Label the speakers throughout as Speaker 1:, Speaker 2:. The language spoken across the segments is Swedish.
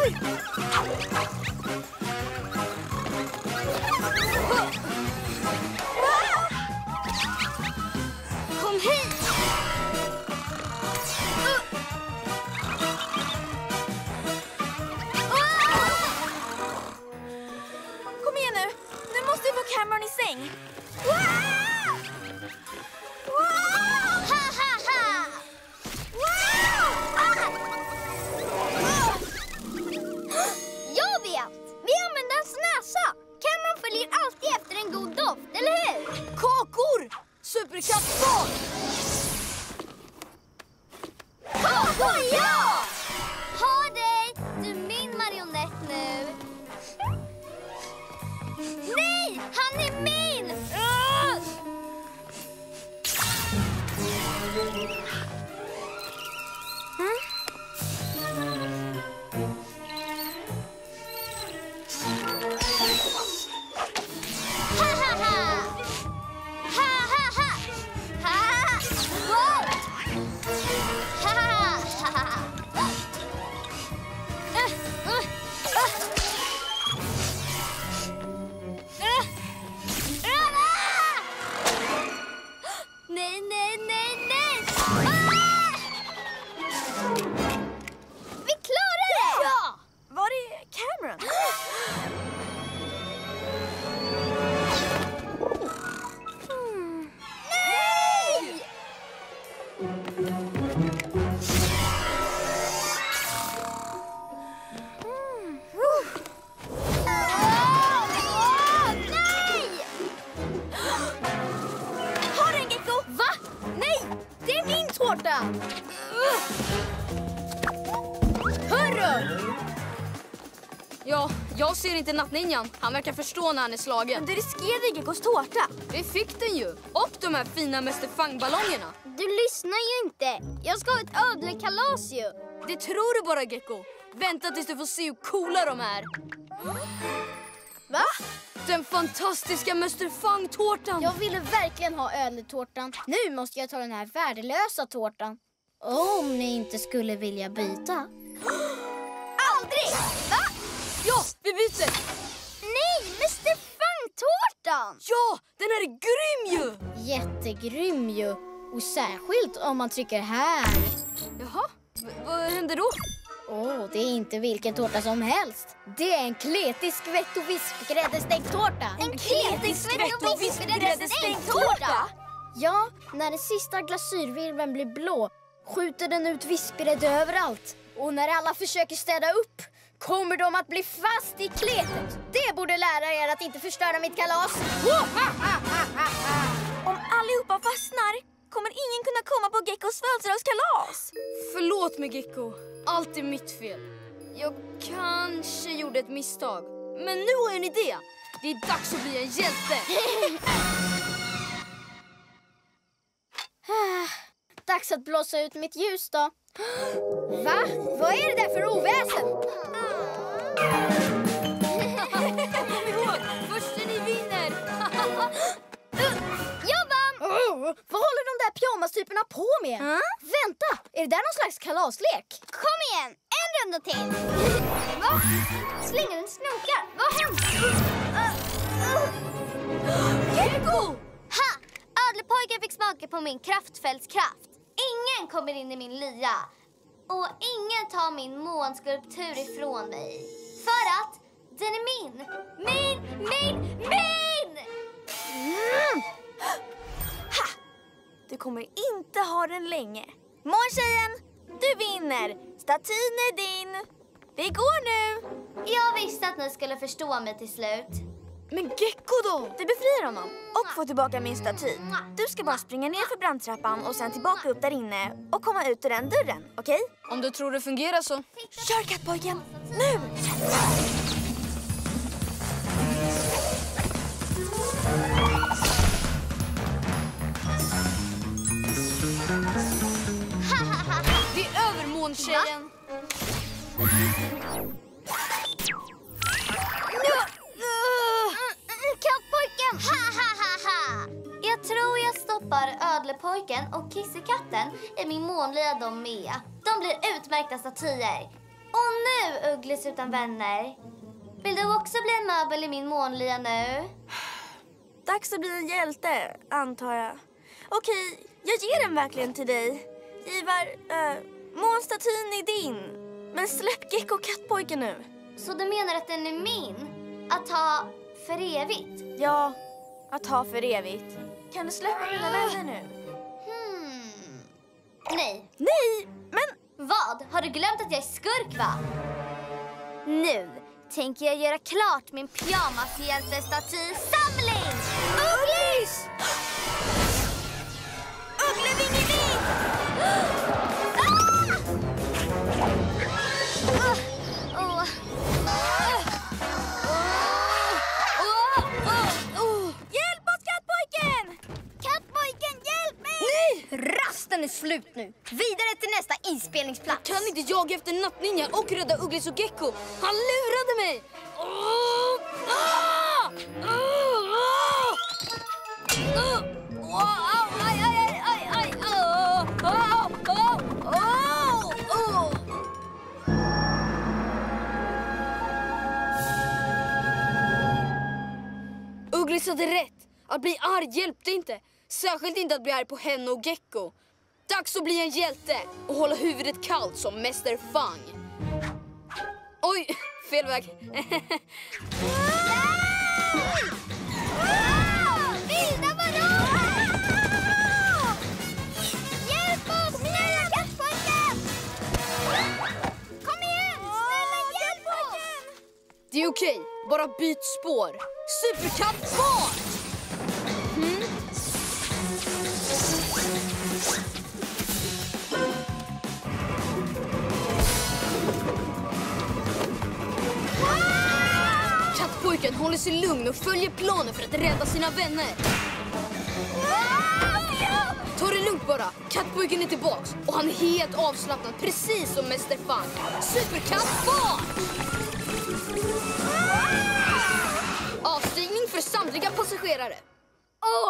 Speaker 1: Oj! Kom hit! Kom igen nu! Nu måste vi få Cameron i säng.
Speaker 2: Jag vet! Vi använder hans näsa. Cameron följer alltid efter en god doft, eller hur?
Speaker 1: Kakor! Superkattbarn!
Speaker 2: Kakor, ja! Ha dig! Du är min marionett nu. Nej! Han är min! Nej, nej, nej, nej! Vi klarar det!
Speaker 1: Ja! Var är Cameron?
Speaker 2: Nej! Nej!
Speaker 1: Har du en gecko?
Speaker 2: Va? Nej! Det är min tårta!
Speaker 3: Hörru! Ja, jag ser inte nattninjan. Han verkar förstå när han är slagen.
Speaker 1: Du riskerade geckos tårta.
Speaker 3: Vi fick den ju. Och de här fina Mr. Fang-ballongerna.
Speaker 2: Du lyssnar ju inte. Jag ska ha ett ödlekalas ju.
Speaker 3: Det tror du bara, Gecko. Vänta tills du får se hur coola de är.
Speaker 2: Va?
Speaker 3: Den fantastiska Mr. Fang-tårtan.
Speaker 2: Jag ville verkligen ha ödletårtan. Nu måste jag ta den här värdelösa tårtan. Om ni inte skulle vilja byta. Aldrig! Va?
Speaker 3: Ja, vi byter.
Speaker 2: Nej, Mr. Fang-tårtan!
Speaker 3: Ja, den här är grym ju.
Speaker 2: Jättegrym ju. Och särskilt om man trycker här.
Speaker 3: Jaha, vad händer då?
Speaker 2: Det är inte vilken tårta som helst. Det är en kletig skvätt och vispgräddestänktårta. En kletig skvätt och vispgräddestänktårta? Ja, när den sista glasyrvirveln blir blå skjuter den ut vispgrädde överallt. Och när alla försöker städa upp kommer de att bli fast i kletet. Det borde lära er att inte förstöra mitt kalas.
Speaker 1: Om allihopa fastnar kommer ingen kunna komma på geckos födelsedagskalas.
Speaker 3: Förlåt mig, Gecko. Allt är mitt fel. Jag kanske gjorde ett misstag. Men nu har jag en idé. Det är dags att bli en hjälte.
Speaker 2: Dags att blåsa ut mitt ljus då. Va? Vad är det där för oväsen?
Speaker 3: Kom ihåg, först när ni vinner.
Speaker 2: Jag vann! Vad håller de där pyjamastyperna på med? Vänta, är det där någon slags kalaslek? Kom igen, en runda till. Va? Slänger den snokar? Vad hände?
Speaker 1: Gecko!
Speaker 2: Ha! Ödlepojken fick smaka på min kraftfältskraft. Ingen kommer in i min lya. Och ingen tar min månskulptur ifrån mig. För att den är min. Min!
Speaker 1: Ha! Du kommer inte ha den länge. Måntjejen, du vinner. Statyn är din. Vi går nu.
Speaker 2: Jag visste att ni skulle förstå mig till slut.
Speaker 3: Men Gecko då?
Speaker 1: Du befriar honom och får tillbaka min staty. Du ska bara springa ner för brandtrappan och sen tillbaka upp där inne och komma ut ur den dörren, okej?
Speaker 3: Om du tror det fungerar så.
Speaker 1: Kör, kattpojken! Nu!
Speaker 3: Det är över, måntjejen.
Speaker 2: Kattpojken! Jag tror jag stoppar ödlepojken och kissekatten i min månlya de med. De blir utmärkta statyer. Och nu nu, Ugglis utan vänner? Vill du också bli en möbel i min månlya nu?
Speaker 1: Dags att bli en hjälte, antar jag. Okej, jag ger den verkligen till dig. Ivar, månstatyn är din. Men släpp Gecko kattpojken nu.
Speaker 2: Så du menar att den är min? Att ha för evigt?
Speaker 1: Ja, att ha för evigt. Kan du släppa mina vänner nu?
Speaker 2: Nej.
Speaker 1: Nej, men...
Speaker 2: Vad? Har du glömt att jag är skurk, va? Nu tänker jag göra klart min pyjamashjältestaty-samling!
Speaker 1: Ugglis! Ugglevingeving! Hjälp oss, kattpojken!
Speaker 2: Kattpojken, hjälp mig!
Speaker 3: Nej!
Speaker 2: Rasten är slut nu. Vidare till nästa inspelningsplats.
Speaker 3: Jag kan inte jaga efter nattninjan och rädda Ugglis och Gecko. Han lurade mig! Ugglis hade rätt. Att bli arg hjälpte inte. Särskilt inte att bli arg på henne och Gecko. Dags att bli en hjälte och hålla huvudet kallt som Mäster Fang. Oj, fel väg.
Speaker 2: Vilda baroner! Hjälp oss, snälla kattpojken! Kom igen, snälla hjälp oss!
Speaker 3: Det är okej, bara byt spår. Superkattfart! Kattpojken håller sig lugn och följer planen för att rädda sina vänner. Ta det lugnt bara. Kattpojken är tillbaks och han är helt avslappnad, precis som Mäster Fang. Superkattfart! Avstigning för samtliga passagerare.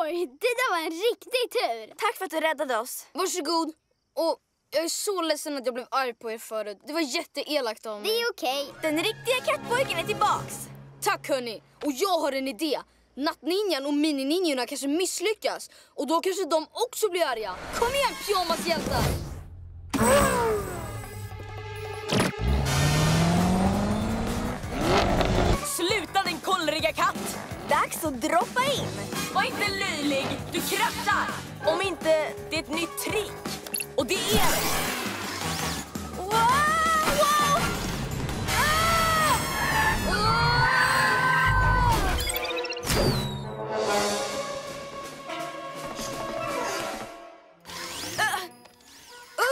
Speaker 2: Oj, det där var en riktig tur.
Speaker 1: Tack för att du räddade oss.
Speaker 3: Varsågod. Och jag är så ledsen att jag blev arg på er förut. Det var jätteelakt av mig.
Speaker 2: Det är okej.
Speaker 1: Den riktiga kattpojken är tillbaks.
Speaker 3: Tack hörni. Och jag har en idé. Nattninjan och minininjorna kanske misslyckas. Och då kanske de också blir arga. Kom igen, pyjamashjältar!
Speaker 4: Sluta din kollriga katt!
Speaker 1: Dags att droppa in.
Speaker 4: Var inte löjlig, du kraschar! Om inte det är ett nytt trick. Och det är det!
Speaker 1: Wow! Wow!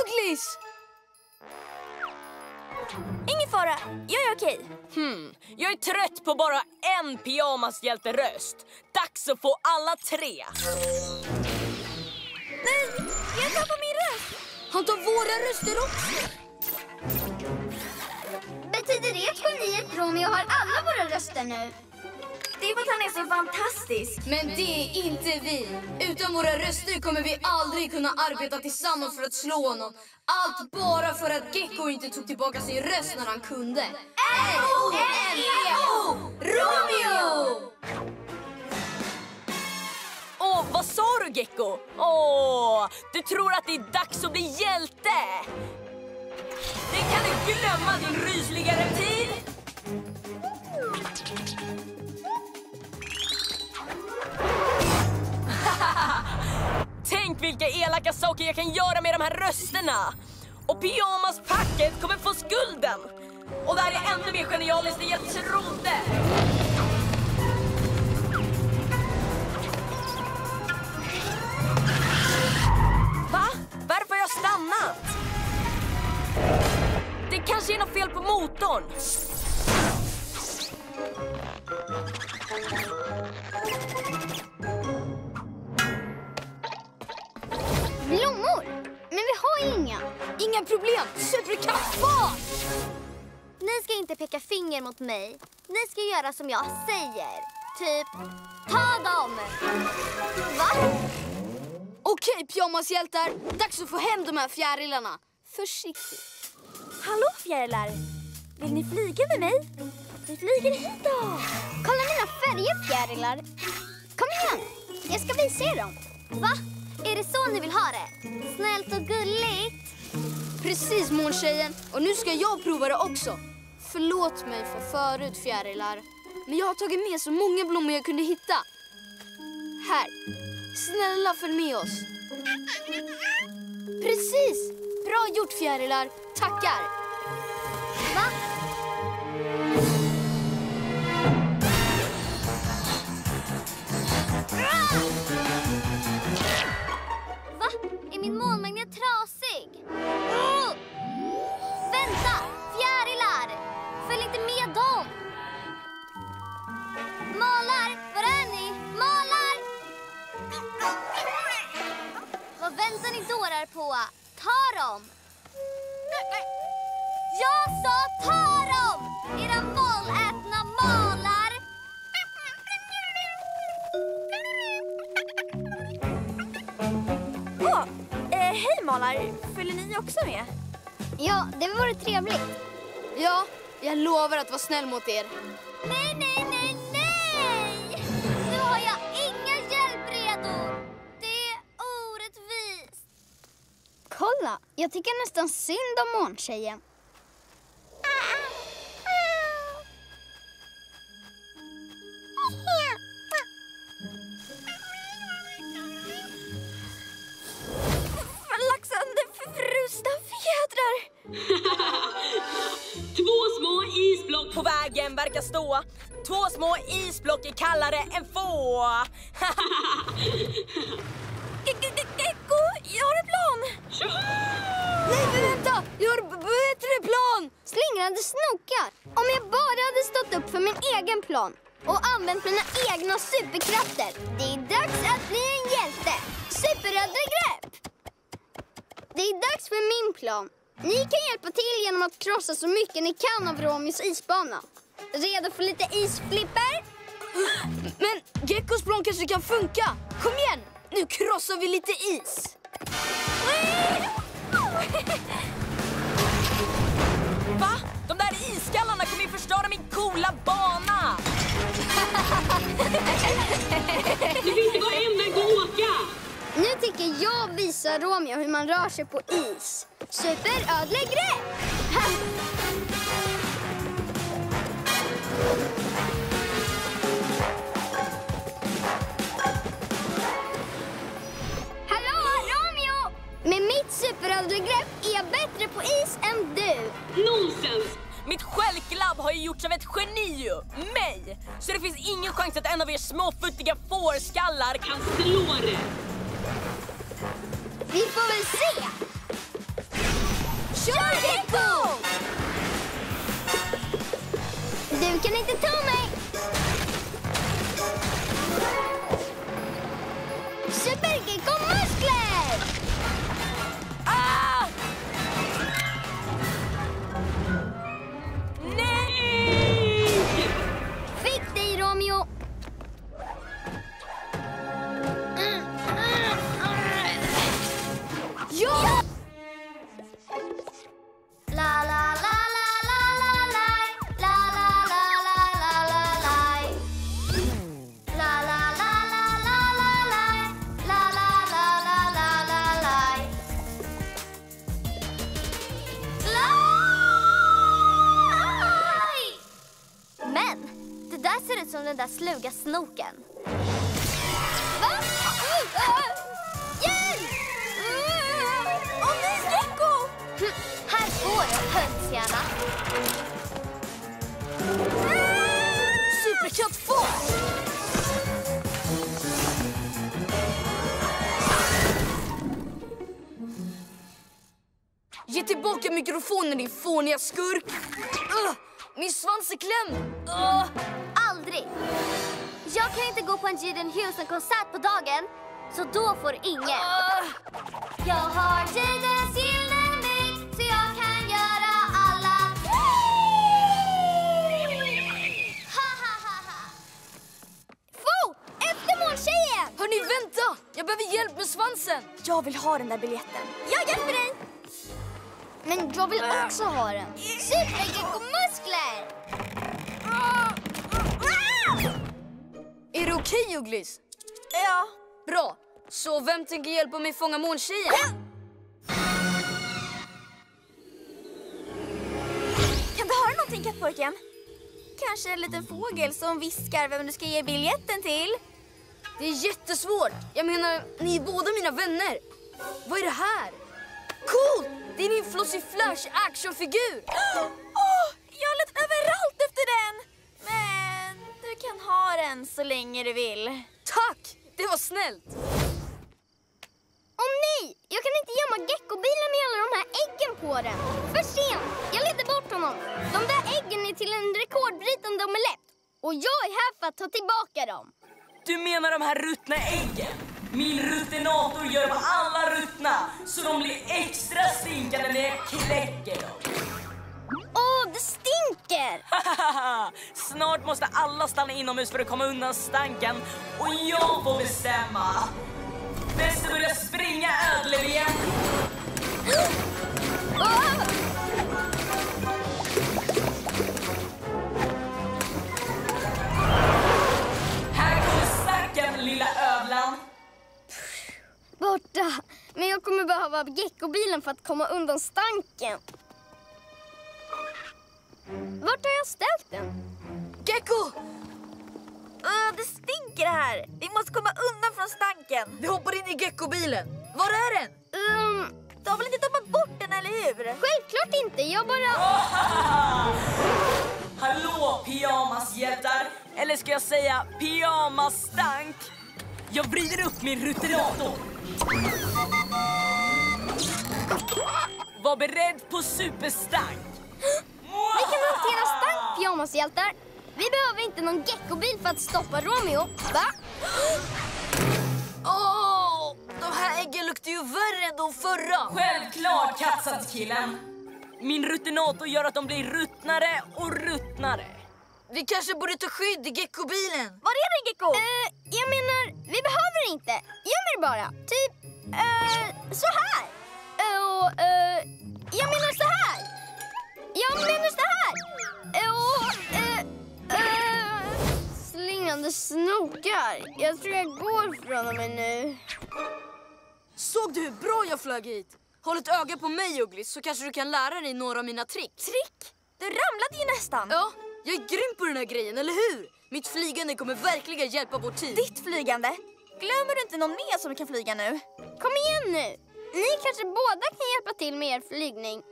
Speaker 3: Ugglis!
Speaker 1: Ingen fara, jag är okej.
Speaker 4: Jag är trött på bara en pyjamashjälteröst. Dags att få alla tre.
Speaker 1: Nej, jag tappar min röst.
Speaker 3: Han tar våra röster också.
Speaker 2: Betyder det att geniet Romeo har alla våra röster nu?
Speaker 1: Det är för att han är så fantastisk.
Speaker 3: Men det är inte vi. Utan våra röster kommer vi aldrig kunna arbeta tillsammans för att slå honom. Allt bara för att Gecko inte tog tillbaka sin röst när han kunde.
Speaker 1: R-O-M-E-O!
Speaker 3: Romeo!
Speaker 4: Åh, vad sa du, Gecko? Du tror att det är dags att bli hjälte? Det kan du glömma, din rysliga reptil! Tänk vilka elaka saker jag kan göra med de här rösterna! Och pyjamaspacket kommer få skulden! Och det här är ännu mer genialiskt än jag trodde! Va? Varför har jag stannat? Det kanske är något fel på motorn.
Speaker 2: Blommor? Men vi har inga.
Speaker 3: Inga problem, superkattfart!
Speaker 2: Ni ska inte peka finger mot mig. Ni ska göra som jag säger. Typ, ta dem! Va?
Speaker 3: Okej, pyjamashjältar. Dags att få hem de här fjärilarna. Försiktigt.
Speaker 1: Hallå, fjärilar. Vill ni flyga med mig? Vi flyger hit då.
Speaker 2: Kolla mina färger, fjärilar. Kom igen, jag ska visa er dem.
Speaker 5: Va? Är det så ni vill ha det? Snällt och gulligt.
Speaker 3: Precis, måntjejen. Och nu ska jag prova det också. Förlåt mig för förut, fjärilar. Men jag har tagit med så många blommor jag kunde hitta. Här. Snälla, följ med oss. Precis. Bra gjort, fjärilar. Tackar.
Speaker 5: Va? Va? Är min månmagnet trasig? Vänta! Fjärilar! Följ inte med dem! Malar! Var är ni? Malar! Vad väntar ni dårar på? Ta dem! Jag sa ta dem! Era malätna malar!
Speaker 1: Hej Malar, följer ni också med?
Speaker 2: Ja, det vore trevligt.
Speaker 3: Ja, jag lovar att vara snäll mot er.
Speaker 5: Nej, nej, nej, nej! Nu har jag inga hjälpredor. Det är orättvist.
Speaker 2: Kolla, jag tycker nästan synd om måntjejen.
Speaker 1: Flaxande förfrusna fjädrar.
Speaker 4: 2 små isblock på vägen verkar stå. 2 små isblock är kallare än få.
Speaker 1: Gecko, jag har en plan.
Speaker 3: Nej, men vänta! Jag har bättre plan!
Speaker 2: Slingrande snokar. Om jag bara hade stått upp för min egen plan och använt mina egna superkrafter. Det är dags att bli en hjälte. Superödlegrepp! Det är dags för min plan. Ni kan hjälpa till genom att krossa så mycket ni kan av Romeos isbana. Redo för lite isflipper?
Speaker 3: Men Geckos plan kanske kan funka. Kom igen, nu krossar vi lite is.
Speaker 4: Va? De där isskallarna kommer ju förstöra min coola bana.
Speaker 6: Nu vet inte var änden går åka.
Speaker 2: Nu tycker jag visa Romeo hur man rör sig på is. Superödlegrepp! Hallå, Romeo! Med mitt superödlegrepp är jag bättre på is än du.
Speaker 6: Nonsens!
Speaker 4: Mitt stjälklabb har ju gjorts av ett geni, mig. Så det finns ingen chans att en av er småfuttiga fårskallar
Speaker 6: Kan slå det.
Speaker 2: Vi får väl se! Kör, Gecko! Du kan inte ta mig! Super-Gecko-muskler!
Speaker 4: Ah! Nej!
Speaker 2: Fick dig, Romeo! Ja!
Speaker 5: La la la la la la la la la la la la la la la la la la Men det där ser ut som den där sluga snoken.
Speaker 2: Va? Hjälp!
Speaker 5: Åh nej, Gecko! Här går det, hönshjärna.
Speaker 3: Superkattfart! Ge tillbaka mikrofonen, din fåniga skurk! Min svans är klämd!
Speaker 5: Aldrig! Jag kan inte gå på en Jaden Houston-konsert på dagen, så då får ingen. Jag har Jadens gyllene mix, så jag kan göra alla. Ha, ha, ha, ha.
Speaker 2: Fort! Efter måltjejen!
Speaker 3: Hörni, vänta! Jag behöver hjälp med svansen!
Speaker 1: Jag vill ha den där biljetten. Jag hjälper dig!
Speaker 2: Men jag vill också ha den. Supergecko-muskler!
Speaker 3: Är det okej, Ugglis?
Speaker 1: Ja.
Speaker 3: Bra. Så vem tänker hjälpa mig fånga måntjejen?
Speaker 1: Kan du höra någonting, kattpojken? Kanske en liten fågel som viskar vem du ska ge biljetten till.
Speaker 3: Det är jättesvårt. Jag menar, ni är båda mina vänner. Vad är det här? Cool! Det är din Flossy Flash actionfigur.
Speaker 1: Jag har lett överallt efter den. Men du kan ha den så länge du vill.
Speaker 3: Tack! Det var snällt.
Speaker 2: Åh nej! Jag kan inte gömma geckobilen med alla de här äggen på den. För sent! Jag ledde bort honom. De där äggen är till en rekordbrytande omelett. Och jag är här för att ta tillbaka dem.
Speaker 4: Du menar de här ruttna äggen? Min ruttinator gör dem alla ruttna så de blir extra stinkande när jag kläcker dem.
Speaker 2: Åh, det stinker!
Speaker 4: Snart måste alla stanna inomhus för att komma undan stanken. Och jag får bestämma. Bäst att börja springa, ödleven. Här kommer stacken, lilla ödlan.
Speaker 2: Borta. Men jag kommer behöva geckobilen för att komma undan stanken. Vart har jag ställt den?
Speaker 3: Gecko!
Speaker 1: Det stinker här. Vi måste komma undan från stanken.
Speaker 3: Vi hoppar in i geckobilen. Var är den?
Speaker 1: Du har väl inte tappat bort den, eller hur?
Speaker 2: Självklart inte. Jag bara...
Speaker 4: Hallå, pyjamashjältar. Eller ska jag säga pyjamasstank? Jag vrider upp min ruttinator. Var beredd på superstank.
Speaker 2: Vi kan hantera stank, pyjamashjältar. Vi behöver inte någon geckobil för att stoppa Romeo, va?
Speaker 3: De här äggen luktar ju värre än de förra.
Speaker 4: Självklart, kattsadskillen. Min ruttinator gör att de blir ruttnare och ruttnare.
Speaker 3: Vi kanske borde ta skydd i geckobilen.
Speaker 1: Var är den, Gecko?
Speaker 2: Jag menar, vi behöver inte. Göm er bara. Typ, så här. Jag menar så här. Jag menar så här. Slingande snokar. Jag tror jag går från och med nu.
Speaker 3: Såg du hur bra jag flög hit? Håll ett öga på mig, Ugglis, så kanske du kan lära dig några av mina trick.
Speaker 1: Trick? Du ramlade ju nästan.
Speaker 3: Ja, jag är grym på den här grejen, eller hur? Mitt flygande kommer verkligen hjälpa vår tid.
Speaker 1: Ditt flygande? Glömmer du inte någon mer som kan flyga nu?
Speaker 2: Kom igen nu. Ni kanske båda kan hjälpa till med er flygning.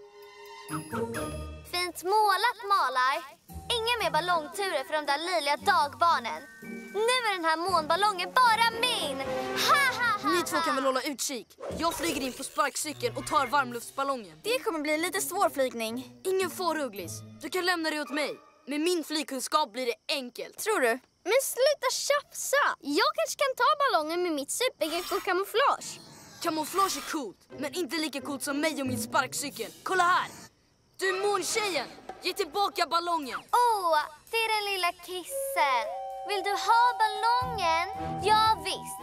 Speaker 5: Fint målat, Malar. Inga mer ballongturer för de där löjliga dagbarnen. Nu är den här månballongen bara min.
Speaker 3: Ni två kan väl hålla utkik. Jag flyger in på sparkcykeln och tar varmluftsballongen.
Speaker 1: Det kommer bli lite svår flygning.
Speaker 3: Ingen fara, Ugglis. Du kan lämna det åt mig. Med min flygkunskap blir det enkelt.
Speaker 1: Tror du?
Speaker 2: Men sluta tjafsa. Jag kanske kan ta ballongen med mitt supergecko-kamouflage.
Speaker 3: Kamouflage är coolt, men inte lika coolt som mig och min sparkcykel. Kolla här! Du är måntjejen! Ge tillbaka ballongen!
Speaker 5: Det är den lilla kissen. Vill du ha ballongen? Ja, visst.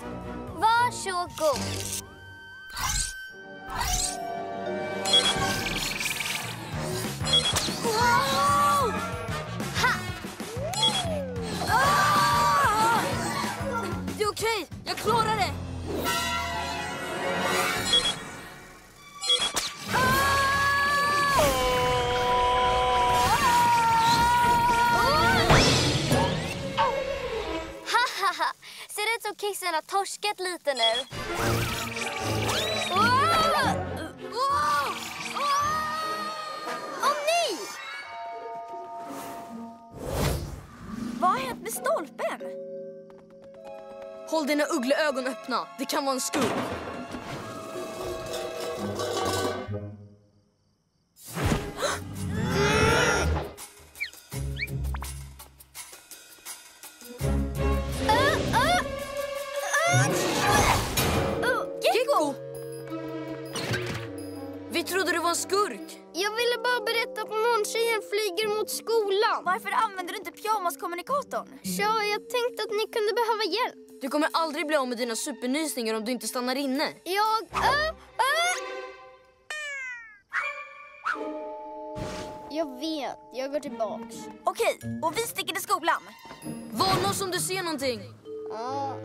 Speaker 5: Varsågod.
Speaker 3: Wow!
Speaker 5: Ha!
Speaker 3: Det är okej, jag klarar det!
Speaker 5: Ser det ut som kissen har torskat lite nu?
Speaker 2: Nej!
Speaker 1: Vad har hänt med stolpen?
Speaker 3: Håll dina uggleögon öppna, det kan vara en skurk. Gecko! Vi trodde det var en skurk.
Speaker 2: Jag ville bara berätta att måntjejen flyger mot skolan.
Speaker 1: Varför använder du inte pyjamaskommunikatorn?
Speaker 2: Ja, jag tänkte att ni kunde behöva hjälp.
Speaker 3: Du kommer aldrig bli av med dina supernysningar om du inte stannar inne.
Speaker 2: Jag vet, jag går tillbaks.
Speaker 1: Okej, och vi sticker till skolan.
Speaker 3: Varna oss om du ser någonting.
Speaker 2: Ja.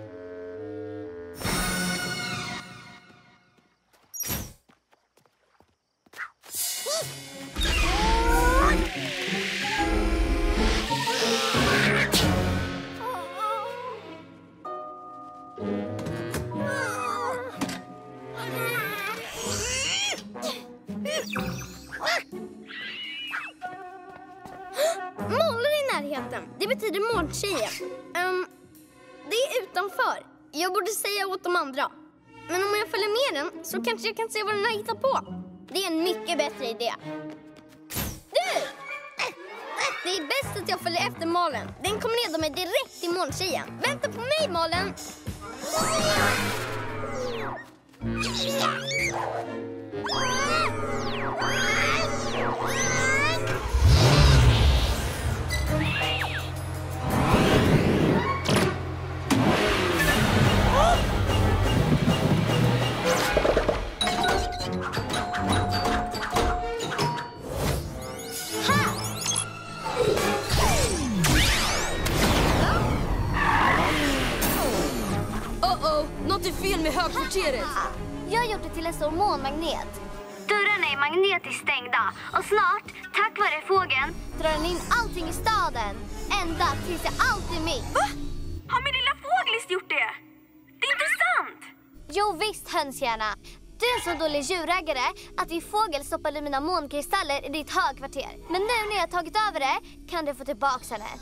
Speaker 2: Målar i närheten. Det betyder måltjejen. Det är utanför. Jag borde säga åt de andra. Men om jag följer med den så kanske jag kan se vad den har hittat på. Det är en mycket bättre idé. Du! Det är bäst att jag följer efter Malen. Den kommer leda mig direkt till måltjejen. Vänta på mig, Malen!
Speaker 3: Något är fel med högkvarteret.
Speaker 5: Jag har gjort det till en stor månmagnet. Dörrarna är magnetiskt stängda och snart, tack vare fågeln, drar den in allting i staden. Ända tills jag alltid är mitt.
Speaker 1: Va? Har min lilla fåglis gjort det? Det är intressant!
Speaker 5: Jo visst, hönshjärna. Du är en så dålig djurägare att din fågel stoppade mina månkristaller i ditt högkvarter. Men nu när jag har tagit över det kan du få tillbaka henne.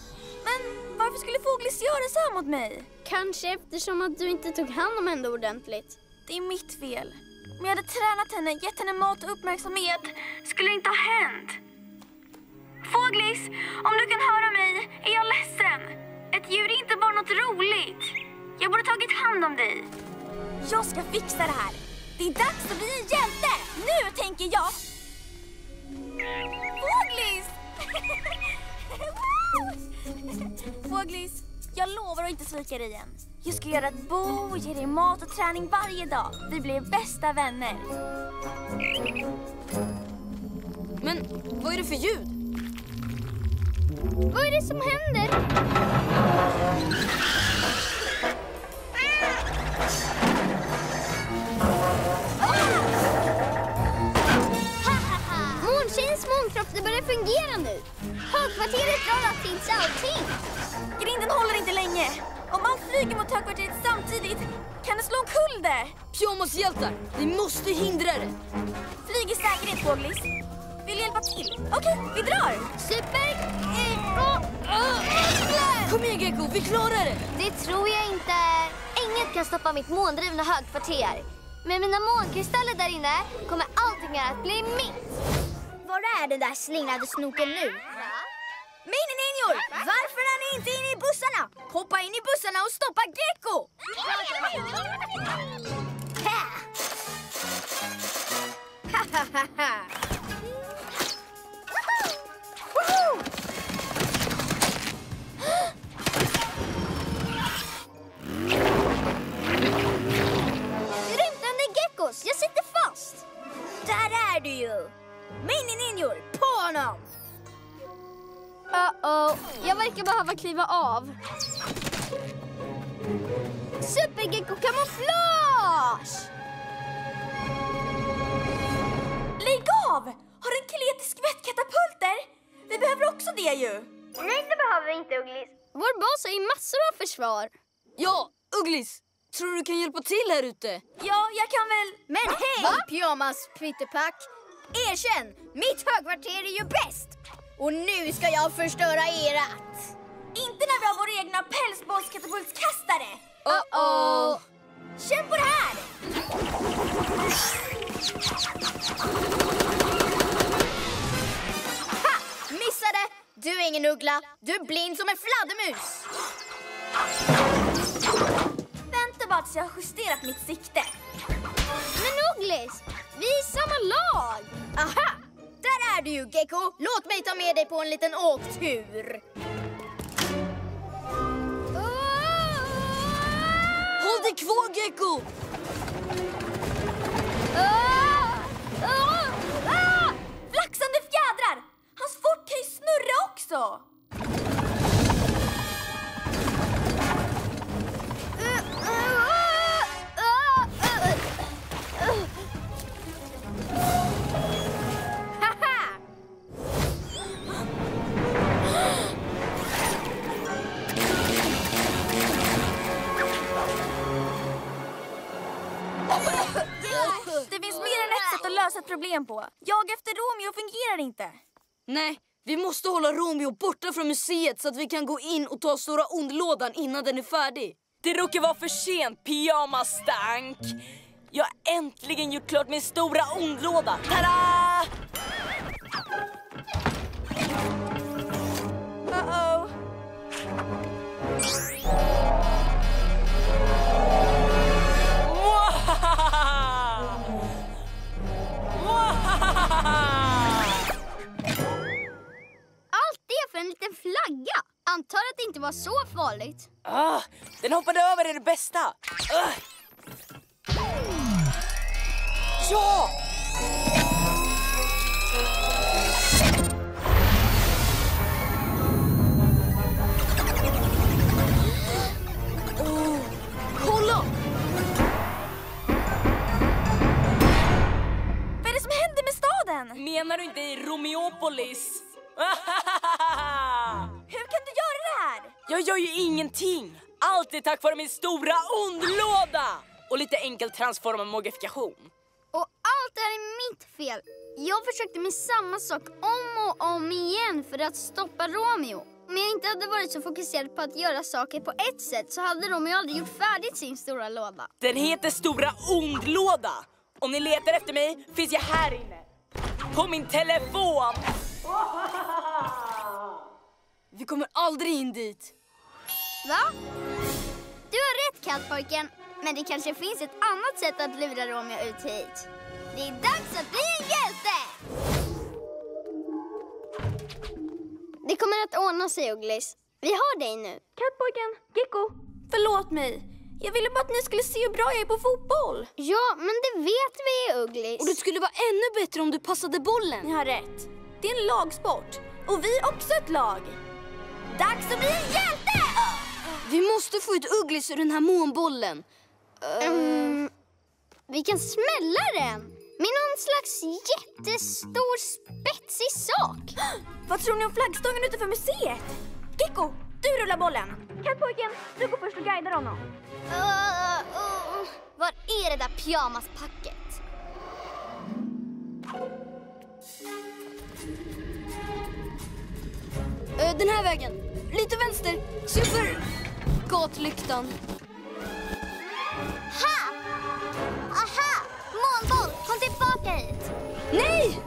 Speaker 1: Men varför skulle fåglis göra så här mot mig?
Speaker 2: Kanske eftersom att du inte tog hand om henne ordentligt.
Speaker 1: Det är mitt fel. Om jag hade tränat henne, gett henne mat och uppmärksamhet, skulle det inte ha hänt. Fåglis, om du kan höra mig, är jag ledsen. Ett djur är inte bara något roligt. Jag borde tagit hand om dig. Jag ska fixa det här. Det är dags att bli en hjälte. Nu tänker jag. Fåglis! Fåglis, jag lovar att inte svika dig igen. Jag ska göra ett bo, ge dig mat och träning varje dag. Vi blir bästa vänner.
Speaker 3: Men vad är det för ljud?
Speaker 2: Vad är det som händer? Måntjejens månkrafter börjar fungera nu. Högkvarteret drar till sig allting.
Speaker 1: Grinden håller inte länge. Om allt flyger mot högkvarteret samtidigt kan det slå omkull det.
Speaker 3: Pyjamashjältar, vi måste hindra det.
Speaker 1: Flyg i säkerhet, Fåglis. Vill du hjälpa till? Okej, vi drar.
Speaker 2: Super!
Speaker 3: Kom igen, Gecko, vi klarar det.
Speaker 5: Det tror jag inte. Inget kan stoppa mitt måndrivna högkvarter. Med mina månkristaller där inne kommer allting att bli mitt.
Speaker 2: Var är den där slingrade snoken nu? Mini-ninjor! Varför är ni inte inne i bussarna? Hoppa in i bussarna och stoppa Gecko!
Speaker 5: Rymdande geckos, jag sitter fast.
Speaker 2: Där är du ju! Mini-ninjor, på honom!
Speaker 5: Jag verkar behöva kliva av.
Speaker 2: Supergecko kamouflage!
Speaker 1: Lägg av! Har en kinetisk skvättkatapulter? Vi behöver också det ju.
Speaker 2: Nej, det behöver vi inte, Ugglis. Vår bas har ju massor av försvar.
Speaker 3: Ja, Ugglis, tror du kan hjälpa till här ute?
Speaker 1: Ja, jag kan väl...
Speaker 2: Men hej, pyjamas Twitterpack! Erkänn, mitt högkvarter är ju bäst! Och nu ska jag förstöra erat!
Speaker 1: Inte när vi har vår egna pälsbollskatapultkastare. Känn på det här!
Speaker 2: Ha! Missade! Du är ingen uggla. Du är blind som en fladdermus.
Speaker 1: Vänta bara tills jag har justerat mitt sikte.
Speaker 2: Men Ugglis, vi är samma lag. Aha! Där är du ju, Gecko. Låt mig ta med dig på en liten åktur.
Speaker 3: Håll dig kvar, Gecko!
Speaker 1: Flaxa också! Det finns mer än ett sätt att lösa ett problem på. Jag efter Romeo fungerar inte.
Speaker 3: Nej, vi måste hålla Romeo borta från museet så att vi kan gå in och ta stora ondlådan innan den är färdig.
Speaker 4: Det råkar vara för sent, pyjamasstank. Jag har äntligen gjort klart min stora ondlåda. Tada!
Speaker 1: Uh-oh.
Speaker 2: Allt det för en liten flagga. Antar att det inte var så farligt.
Speaker 4: Den hoppade över det bästa. Ja!
Speaker 3: Kolla!
Speaker 1: Vad är det som händer med staden?
Speaker 4: Menar du inte i Romeopolis?
Speaker 1: Hur kan du göra det här?
Speaker 4: Jag gör ju ingenting. Allt är tack vare min stora ondlåda. Och lite enkel transformamodifikation.
Speaker 2: Och allt det här är mitt fel. Jag försökte med samma sak om och om igen för att stoppa Romeo. Om jag inte hade varit så fokuserad på att göra saker på ett sätt så hade Romeo aldrig gjort färdigt sin stora låda.
Speaker 4: Den heter stora ondlåda. Om ni letar efter mig finns jag här inne. På min telefon.
Speaker 3: Vi kommer aldrig in dit.
Speaker 2: Va? Du har rätt, kattpojken. Men det kanske finns ett annat sätt att lura Romeo ut hit. Det är dags att bli en hjälte! Det kommer att ordna sig, Ugglis. Vi har dig nu.
Speaker 1: Kattpojken, Gecko, förlåt mig. Jag ville bara att ni skulle se hur bra jag är på fotboll.
Speaker 2: Ja, men det vet vi, Ugglis.
Speaker 3: Och det skulle vara ännu bättre om du passade bollen.
Speaker 1: Ni har rätt. Det är en lagsport. Och vi är också ett lag. Dags att bli en hjälte!
Speaker 3: Vi måste få ut Ugglis ur den här månbollen.
Speaker 2: Vi kan smälla den med någon slags jättestor spetsig sak.
Speaker 1: Vad tror ni om flaggstången utanför museet? Gecko, du rullar bollen. Kattpojken, du går först och guidar honom.
Speaker 2: Var är det där pyjamaspacket?
Speaker 3: Den här vägen. Lite vänster. Super. Gatlyktan.
Speaker 2: Ha! Aha! Månboll, kom tillbaka hit.
Speaker 3: Nej!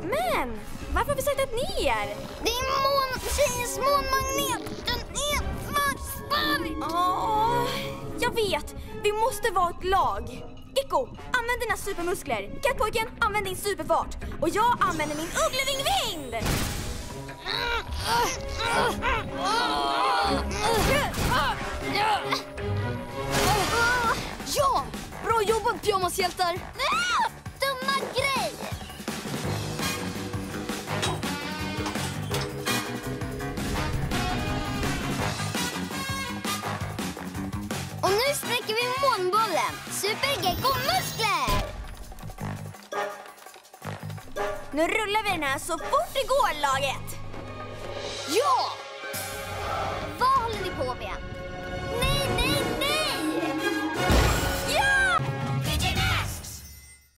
Speaker 1: Men, varför har vi sagt att ni är?
Speaker 2: Det är tjejens månmagnet. Den är för stark.
Speaker 1: Jag vet. Vi måste vara ett lag. Gecko, använd dina supermuskler. Kattpojken, använd din superfart. Och jag använder min ugglevingvind.
Speaker 3: Ja! Bra jobbat, pyjamashjältar!
Speaker 2: Dumma grej! Och nu sträcker vi månbollen. Super-Gecko-muskler!
Speaker 1: Nu rullar vi den här så fort det går, laget.
Speaker 3: Ja!